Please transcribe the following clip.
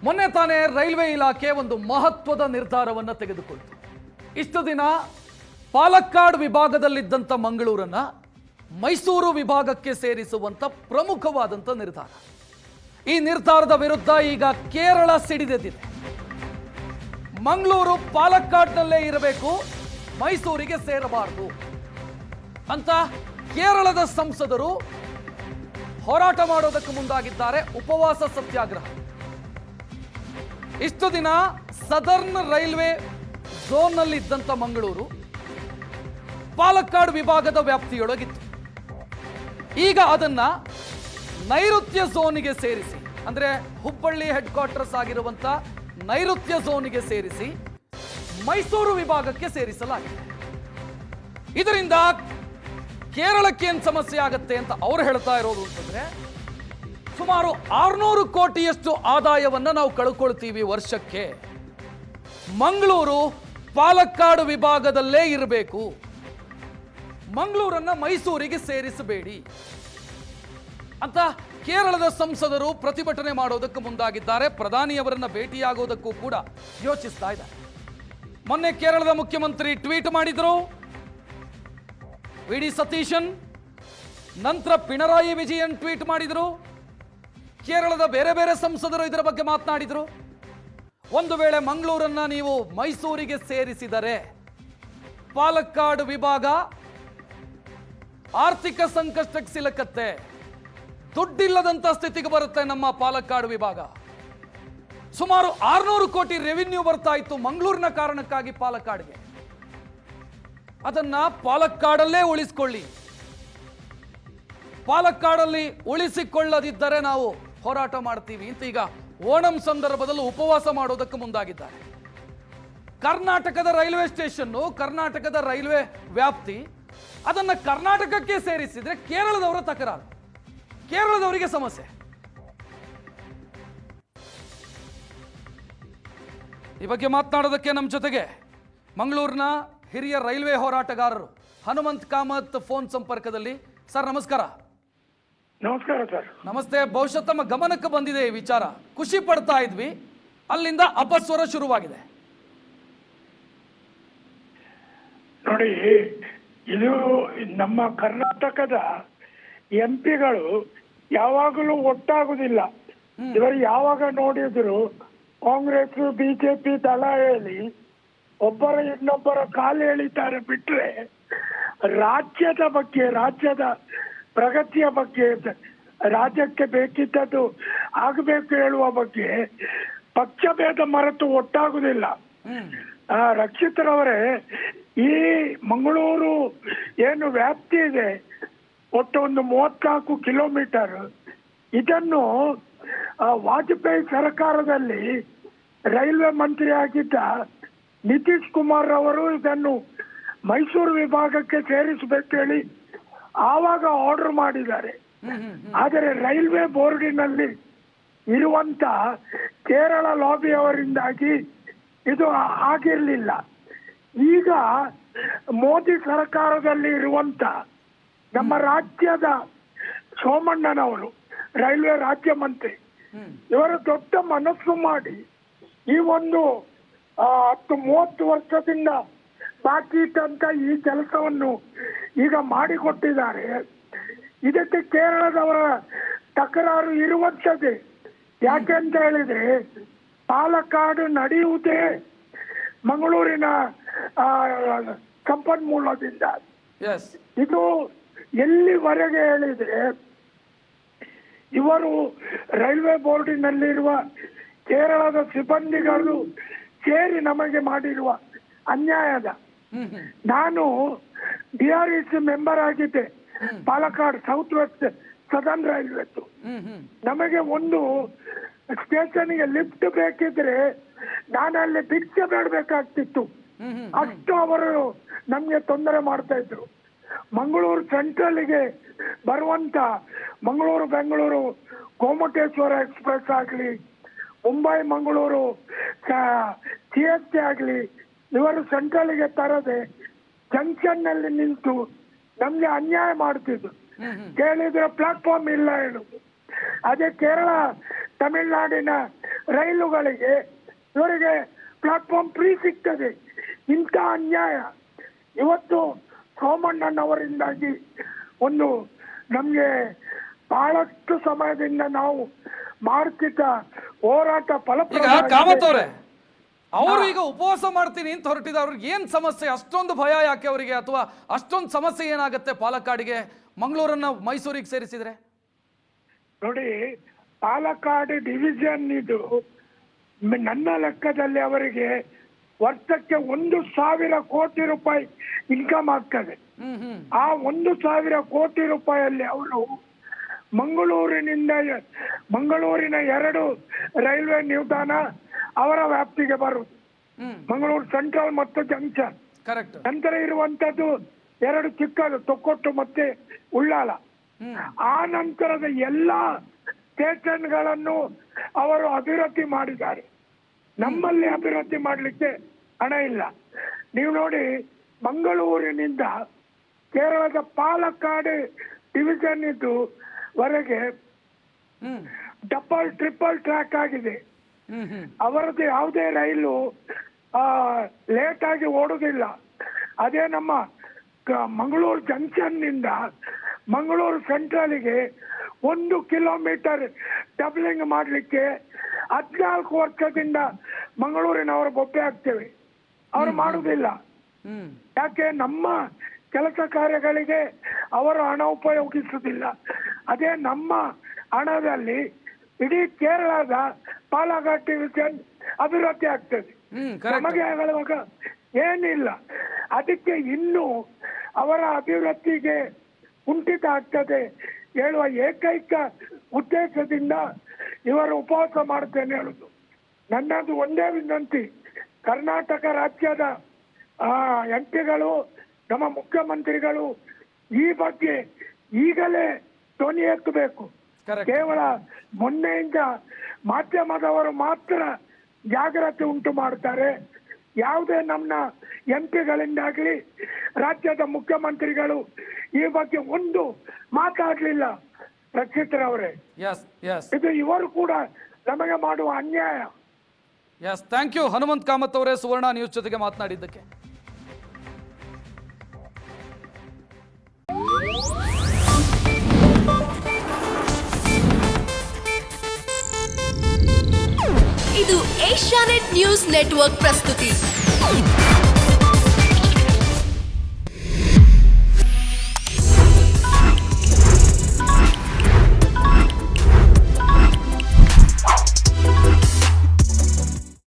ಮೊನ್ನೆ ತಾನೇ ರೈಲ್ವೆ ಇಲಾಖೆ ಒಂದು ಮಹತ್ವದ ನಿರ್ಧಾರವನ್ನು ತೆಗೆದುಕೊಳ್ತು. ಇಷ್ಟು ದಿನ ಪಾಲಕ್ಕಾಡ್ ವಿಭಾಗದಲ್ಲಿದ್ದಂಥ ಮಂಗಳೂರನ್ನ ಮೈಸೂರು ವಿಭಾಗಕ್ಕೆ ಸೇರಿಸುವಂತ ಪ್ರಮುಖವಾದಂಥ ನಿರ್ಧಾರ. ಈ ನಿರ್ಧಾರದ ವಿರುದ್ಧ ಈಗ ಕೇರಳ ಸಿಡಿದೆದ್ದಿದೆ. ಮಂಗಳೂರು ಪಾಲಕ್ಕಾಡ್ನಲ್ಲೇ ಇರಬೇಕು, ಮೈಸೂರಿಗೆ ಸೇರಬಾರದು ಅಂತ ಕೇರಳದ ಸಂಸದರು ಹೋರಾಟ ಮಾಡೋದಕ್ಕೆ ಮುಂದಾಗಿದ್ದಾರೆ. ಉಪವಾಸ ಸತ್ಯಾಗ್ರಹ. ಇಷ್ಟು ದಿನ ಸದರ್ನ್ ರೈಲ್ವೆ ಝೋನ್ನಲ್ಲಿ ಇದ್ದಂಥ ಮಂಗಳೂರು ಪಾಲಕ್ಕಾಡ್ ವಿಭಾಗದ ವ್ಯಾಪ್ತಿಯೊಳಗಿತ್ತು. ಈಗ ಅದನ್ನ ನೈಋತ್ಯ ಝೋನಿಗೆ ಸೇರಿಸಿ, ಅಂದ್ರೆ ಹುಬ್ಬಳ್ಳಿ ಹೆಡ್ ಕ್ವಾರ್ಟರ್ಸ್ ಆಗಿರುವಂತ ನೈಋತ್ಯ ಝೋನಿಗೆ ಸೇರಿಸಿ ಮೈಸೂರು ವಿಭಾಗಕ್ಕೆ ಸೇರಿಸಲಾಗಿದೆ. ಇದರಿಂದ ಕೇರಳಕ್ಕೆ ಏನು ಸಮಸ್ಯೆ ಆಗುತ್ತೆ ಅಂತ ಅವರು ಹೇಳ್ತಾ ಇರೋದು ಅಂತಂದ್ರೆ, ಸುಮಾರು 600 ಕೋಟಿಯಷ್ಟು ಆದಾಯವನ್ನ ನಾವು ಕಳ್ಕೊಳ್ತೀವಿ ವರ್ಷಕ್ಕೆ. ಮಂಗಳೂರು ಪಾಲಕ್ಕಾಡ್ ವಿಭಾಗದಲ್ಲೇ ಇರಬೇಕು, ಮಂಗಳೂರನ್ನ ಮೈಸೂರಿಗೆ ಸೇರಿಸಬೇಡಿ ಅಂತ ಕೇರಳದ ಸಂಸದರು ಪ್ರತಿಭಟನೆ ಮಾಡೋದಕ್ಕೆ ಮುಂದಾಗಿದ್ದಾರೆ. ಪ್ರಧಾನಿಯವರನ್ನ ಭೇಟಿಯಾಗೋದಕ್ಕೂ ಕೂಡ ಯೋಚಿಸ್ತಾ ಇದ್ದಾರೆ. ಮೊನ್ನೆ ಕೇರಳದ ಮುಖ್ಯಮಂತ್ರಿ ಟ್ವೀಟ್ ಮಾಡಿದ್ರು, ವಿ ಡಿ ಸತೀಶನ್. ನಂತರ ಪಿಣರಾಯಿ ವಿಜಯನ್ ಟ್ವೀಟ್ ಮಾಡಿದ್ರು. ಕೇರಳದ ಬೇರೆ ಬೇರೆ ಸಂಸದರು ಇದರ ಬಗ್ಗೆ ಮಾತನಾಡಿದ್ರು. ಒಂದು ವೇಳೆ ಮಂಗಳೂರನ್ನ ನೀವು ಮೈಸೂರಿಗೆ ಸೇರಿಸಿದರೆ ಪಾಲಕ್ಕಾಡ್ ವಿಭಾಗ ಆರ್ಥಿಕ ಸಂಕಷ್ಟಕ್ಕೆ ಸಿಲಕತ್ತೆ, ದುಡ್ಡಿಲ್ಲದಂತ ಸ್ಥಿತಿಗೆ ಬರುತ್ತೆ. ನಮ್ಮ ಪಾಲಕ್ಕಾಡ್ ವಿಭಾಗ ಸುಮಾರು 600 ಕೋಟಿ ರೆವಿನ್ಯೂ ಬರ್ತಾ ಇತ್ತು ಮಂಗಳೂರಿನ ಕಾರಣಕ್ಕಾಗಿ ಪಾಲಕ್ಕಾಡ್ಗೆ. ಅದನ್ನ ಪಾಲಕ್ಕಾಡಲ್ಲೇ ಉಳಿಸಿಕೊಳ್ಳಿ, ಪಾಲಕ್ಕಾಡಲ್ಲಿ ಉಳಿಸಿಕೊಳ್ಳದಿದ್ದರೆ ನಾವು ಹೋರಾಟ ಮಾಡ್ತೀವಿ ಅಂತ ಈಗ ಓಣಂ ಸಂದರ್ಭದಲ್ಲಿ ಉಪವಾಸ ಮಾಡೋದಕ್ಕೆ ಮುಂದಾಗಿದ್ದಾರೆ. ಕರ್ನಾಟಕದ ರೈಲ್ವೆ ಸ್ಟೇಷನ್, ಕರ್ನಾಟಕದ ರೈಲ್ವೆ ವ್ಯಾಪ್ತಿ, ಅದನ್ನ ಕರ್ನಾಟಕಕ್ಕೆ ಸೇರಿಸಿದ್ರೆ ಕೇರಳದವರ ತಕರಾರು, ಕೇರಳದವರಿಗೆ ಸಮಸ್ಯೆ. ಈ ಬಗ್ಗೆ ಮಾತನಾಡೋದಕ್ಕೆ ನಮ್ಮ ಜೊತೆಗೆ ಮಂಗಳೂರಿನ ಹಿರಿಯ ರೈಲ್ವೆ ಹೋರಾಟಗಾರರು ಹನುಮಂತ್ ಕಾಮತ್ ಫೋನ್ ಸಂಪರ್ಕದಲ್ಲಿ. ಸರ್ ನಮಸ್ಕಾರ. ನಮಸ್ಕಾರ ಸರ್. ನಮಸ್ತೆ. ಬಹುಶಃ ತಮ್ಮ ಗಮನಕ್ಕೆ ಬಂದಿದೆ ಈ ವಿಚಾರ, ಖುಷಿ ಪಡ್ತಾ ಇದ್ವಿ, ಅಲ್ಲಿಂದ ಅಪಸ್ವರ ಶುರುವಾಗಿದೆ. ನೋಡಿ, ಇದು ನಮ್ಮ ಕರ್ನಾಟಕದ ಎಂಪಿಗಳು ಯಾವಾಗಲೂ ಒಟ್ಟಾಗುದಿಲ್ಲ. ಇವರು ಯಾವಾಗ ನೋಡಿದ್ರು ಕಾಂಗ್ರೆಸ್ ಬಿಜೆಪಿ ದಳ ಹೇಳಿ ಒಬ್ಬರ ಇನ್ನೊಬ್ಬರ ಕಾಲು ಎಳಿತಾರೆ ಬಿಟ್ರೆ ರಾಜ್ಯದ ಬಗ್ಗೆ, ರಾಜ್ಯದ ಪ್ರಗತಿಯ ಬಗ್ಗೆ, ರಾಜ್ಯಕ್ಕೆ ಬೇಕಿದ್ದದ್ದು ಆಗಬೇಕು ಹೇಳುವ ಬಗ್ಗೆ ಪಕ್ಷಭೇದ ಮರೆತು ಒಟ್ಟಾಗುದಿಲ್ಲ. ರಕ್ಷಿತರವರೇ, ಈ ಮಂಗಳೂರು ಏನು ವ್ಯಾಪ್ತಿ ಇದೆ, ಒಟ್ಟು ಒಂದು 34 ಕಿಲೋಮೀಟರ್. ಇದನ್ನು ವಾಜಪೇಯಿ ಸರ್ಕಾರದಲ್ಲಿ ರೈಲ್ವೆ ಮಂತ್ರಿ ಆಗಿದ್ದ ನಿತೀಶ್ ಕುಮಾರ್ ಅವರು ಇದನ್ನು ಮೈಸೂರು ವಿಭಾಗಕ್ಕೆ ಸೇರಿಸಬೇಕು ಹೇಳಿ ಆವಾಗ ಆರ್ಡರ್ ಮಾಡಿದ್ದಾರೆ. ಆದರೆ ರೈಲ್ವೆ ಬೋರ್ಡಿನಲ್ಲಿ ಇರುವಂತ ಕೇರಳ ಲಾಬಿಯವರಿಂದಾಗಿ ಇದು ಆಗಿರಲಿಲ್ಲ. ಈಗ ಮೋದಿ ಸರ್ಕಾರದಲ್ಲಿ ಇರುವಂತ ನಮ್ಮ ರಾಜ್ಯದ ಸೋಮಣ್ಣನವರು ರೈಲ್ವೆ ರಾಜ್ಯ ಮಂತ್ರಿ, ಇವರ ದೊಡ್ಡ ಮನಸ್ಸು ಮಾಡಿ ಈ ಒಂದು 10-30 ವರ್ಷದಿಂದ ಬಾಕಿ ಇಟ್ಟಂತ ಈ ಕೆಲಸವನ್ನು ಈಗ ಮಾಡಿಕೊಟ್ಟಿದ್ದಾರೆ. ಇದಕ್ಕೆ ಕೇರಳದವರ ತಕರಾರು ಇರುವಂಥದ್ದೇ. ಯಾಕೆಂತ ಹೇಳಿದ್ರೆ ಪಾಲಕ್ಕಾಡ್ ನಡೆಯುವುದೇ ಮಂಗಳೂರಿನ ಸಂಪನ್ಮೂಲದಿಂದ. ಇದು ಎಲ್ಲಿವರೆಗೆ ಹೇಳಿದ್ರೆ, ಇವರು ರೈಲ್ವೆ ಬೋರ್ಡಿನಲ್ಲಿರುವ ಕೇರಳದ ಸಿಬ್ಬಂದಿಗಳು ಸೇರಿ ನಮಗೆ ಮಾಡಿರುವ ಅನ್ಯಾಯದ. ನಾನು DREC ಮೆಂಬರ್ ಆಗಿದ್ದೆ, ಪಾಲಕ್ಕಾಡ್ ಸೌತ್ ವೆಸ್ಟ್ ಸದರ್ನ್ ರೈಲ್ವೆದ್ದು. ನಮಗೆ ಒಂದು ಸ್ಟೇಷನ್ಗೆ ಲಿಫ್ಟ್ ಬೇಕಿದ್ರೆ ನಾನು ಅಲ್ಲಿ ಭಿಕ್ಷೆ ಬೇಡಬೇಕಾಗ್ತಿತ್ತು, ಅಷ್ಟು ಅವರು ನಮ್ಗೆ ತೊಂದರೆ ಮಾಡ್ತಾ ಇದ್ರು. ಮಂಗಳೂರು ಸೆಂಟ್ರಲ್ಗೆ ಬರುವಂತ ಮಂಗಳೂರು ಬೆಂಗಳೂರು ಗೋಮಟೇಶ್ವರ ಎಕ್ಸ್ಪ್ರೆಸ್ ಆಗಲಿ, ಮುಂಬೈ ಮಂಗಳೂರು CST ಆಗಲಿ, ಇವರು ಸೆಂಟ್ರಲ್ಗೆ ತರದೆ ಜಂಕ್ಷನ್ ನಲ್ಲಿ ನಿಂತು ನಮ್ಗೆ ಅನ್ಯಾಯ ಮಾಡ್ತಿದ್ರು. ಕೇಳಿದ್ರೆ ಪ್ಲಾಟ್ಫಾರ್ಮ್ ಇಲ್ಲ ಹೇಳುದು. ಅದೇ ಕೇರಳ ತಮಿಳುನಾಡಿನ ರೈಲುಗಳಿಗೆ ಇವರಿಗೆ ಪ್ಲಾಟ್ಫಾರ್ಮ್ ಫ್ರೀ ಸಿಗ್ತದೆ. ಇಂಥ ಅನ್ಯಾಯ ಇವತ್ತು ಸೋಮಣ್ಣನವರಿಂದಾಗಿ ಒಂದು ನಮಗೆ ಬಹಳಷ್ಟು ಸಮಯದಿಂದ ನಾವು ಮಾಡ್ತಿದ್ದ ಹೋರಾಟ ಈಗ ಫಲಪ್ರದ. ಕಾಮತ್ ಅವರೇ, ಅವರು ಈಗ ಉಪವಾಸ ಮಾಡ್ತೀನಿ ಅಂತ ಹೊರಟಿದ, ಅವ್ರಿಗೆ ಏನ್ ಸಮಸ್ಯೆ? ಅಷ್ಟೊಂದು ಭಯ ಯಾಕೆ ಅವರಿಗೆ? ಅಥವಾ ಅಷ್ಟೊಂದು ಸಮಸ್ಯೆ ಏನಾಗುತ್ತೆ ಪಾಲಕ್ಕಾಡಿಗೆ ಮಂಗಳೂರನ್ನ ಮೈಸೂರಿಗೆ ಸೇರಿಸಿದ್ರೆ? ನೋಡಿ, ಪಾಲಕ್ಕಾಡ್ ಡಿವಿಷನ್ ಇದು ನನ್ನ ಲೆಕ್ಕದಲ್ಲಿ ಅವರಿಗೆ ವರ್ಷಕ್ಕೆ 1,000 ಕೋಟಿ ರೂಪಾಯಿ ಇನ್ಕಮ್ ಆಗ್ತದೆ. ಆ 1,000 ಕೋಟಿ ರೂಪಾಯಲ್ಲಿ ಅವರು ಮಂಗಳೂರಿನ 2 ರೈಲ್ವೆ ನಿಲ್ದಾಣ ಅವರ ವ್ಯಾಪ್ತಿಗೆ ಬರುವುದು. ಮಂಗಳೂರು ಸೆಂಟ್ರಲ್ ಮತ್ತು ಜಂಕ್ಷನ್. ಕರೆಕ್ಟ್. ನಂತರ ಇರುವಂತದ್ದು 2 ಚಿಕ್ಕದು, ತೊಕ್ಕೊಟ್ಟು ಮತ್ತೆ ಉಳ್ಳಾಲ. ಆ ನಂತರದ ಎಲ್ಲಾ ಸ್ಟೇಷನ್ಗಳನ್ನು ಅವರು ಅಭಿವೃದ್ಧಿ ಮಾಡಿದ್ದಾರೆ. ನಮ್ಮಲ್ಲಿ ಅಭಿವೃದ್ಧಿ ಮಾಡಲಿಕ್ಕೆ ಹಣ ಇಲ್ಲ. ನೀವು ನೋಡಿ, ಮಂಗಳೂರಿನಿಂದ ಕೇರಳದ ಪಾಲಕ್ಕಾಡ್ ಡಿವಿಷನ್ ಇದ್ದು ವರೆಗೆ ಡಬಲ್ ಟ್ರಿಪಲ್ ಟ್ರ್ಯಾಕ್ ಆಗಿದೆ. ಅವರದ್ದು ಯಾವುದೇ ರೈಲು ಲೇಟ್ ಆಗಿ ಓಡುದಿಲ್ಲ. ಅದೇ ನಮ್ಮ ಮಂಗಳೂರು ಜಂಕ್ಷನ್ ನಿಂದ ಮಂಗಳೂರು ಸೆಂಟ್ರಲ್ಗೆ 1 ಕಿಲೋಮೀಟರ್ ಡಬ್ಲಿಂಗ್ ಮಾಡಲಿಕ್ಕೆ 14 ವರ್ಷದಿಂದ ಮಂಗಳೂರಿನವರು ಬೊಬ್ಬೆ ಹಾಕ್ತೇವೆ. ಅವರು ಮಾಡುವುದಿಲ್ಲ. ಯಾಕೆ? ನಮ್ಮ ಕೆಲಸ ಕಾರ್ಯಗಳಿಗೆ ಅವರು ಹಣ ಉಪಯೋಗಿಸುವುದಿಲ್ಲ. ಅದೇ ನಮ್ಮ ಹಣದಲ್ಲಿ ಇಡೀ ಕೇರಳದ ಪಾಲಕ್ಕಾಡ್ ಡಿವಿಷನ್ ಅಭಿವೃದ್ಧಿ ಆಗ್ತದೆ. ನಮಗೆ ಆಗುವಾಗ ಏನಿಲ್ಲ. ಅದಕ್ಕೆ ಇನ್ನು ಅವರ ಅಭಿವೃದ್ಧಿಗೆ ಕುಂಠಿತ ಆಗ್ತದೆ ಹೇಳುವ ಏಕೈಕ ಉದ್ದೇಶದಿಂದ ಇವರು ಉಪವಾಸ ಮಾಡ್ತೇನೆ ಹೇಳುದು. ನನ್ನದು ಒಂದೇ ವಿನಂತಿ, ಕರ್ನಾಟಕ ರಾಜ್ಯದ ಎಂಪಿಗಳು, ನಮ್ಮ ಮುಖ್ಯಮಂತ್ರಿಗಳು ಈ ಬಗ್ಗೆ ಈಗಲೇ ಧ್ವನಿ ಎತ್ತಬೇಕು. ಕೇವಲ ಮೊನ್ನೆಯಿಂದ ಮಾಧ್ಯಮದವರು ಮಾತ್ರ ಜಾಗ್ರತೆ ಉಂಟು ಮಾಡ್ತಾರೆ. ಯಾವುದೇ ನಮ್ಮ ಎಂಪಿಗಳಿಂದಾಗಲಿ ರಾಜ್ಯದ ಮುಖ್ಯಮಂತ್ರಿಗಳು ಈ ಬಗ್ಗೆ ಒಂದು ಮಾತಾಡಲಿಲ್ಲ. ರಕ್ಷಿತರವರೇ, ಇದು ಇವರು ಕೂಡ ನಮಗೆ ಮಾಡುವ ಅನ್ಯಾಯ. ಥ್ಯಾಂಕ್ ಯು ಹನುಮಂತ್ ಕಾಮತ್ ಅವರೇ, ಸುವರ್ಣ ನ್ಯೂಸ್ ಜೊತೆಗೆ ಮಾತನಾಡಿದ್ದಕ್ಕೆ. ಇದು ಏಷ್ಯಾನೆಟ್ ನ್ಯೂಸ್ ನೆಟ್ವರ್ಕ್ ಪ್ರಸ್ತುತಿ.